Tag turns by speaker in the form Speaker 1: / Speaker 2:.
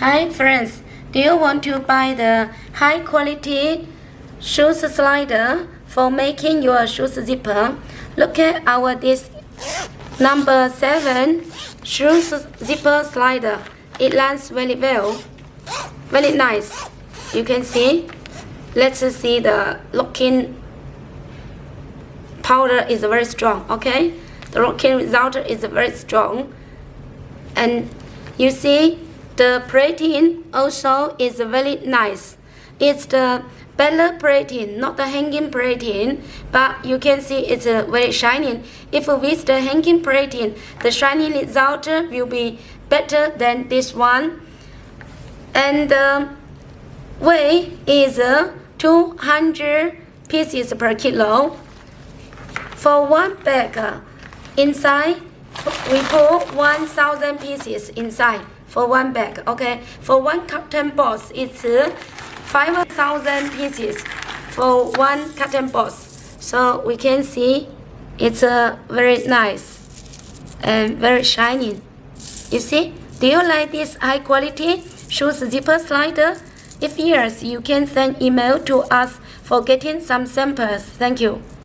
Speaker 1: Hi friends, do you want to buy the high quality shoes slider for making your shoes zipper? Look at our this number 7 shoes zipper slider. It lands very well, very nice. You can see. Let's see the locking powder is very strong. Okay, the locking result is very strong, and you see the plating also is very nice. It's the better plating, not the hanging plating, but you can see it's very shining. If with the hanging plating, the shining result will be better than this one. And the weight is 200 pieces per kilo. For one bag, inside we put 1,000 pieces inside for one bag. Okay, for one cotton box it's 5,000 pieces for one cotton box. So we can see it's very nice and very shining. You see, do you like this high quality shoes zipper slider? If yes, you can send email to us for getting some samples. Thank you.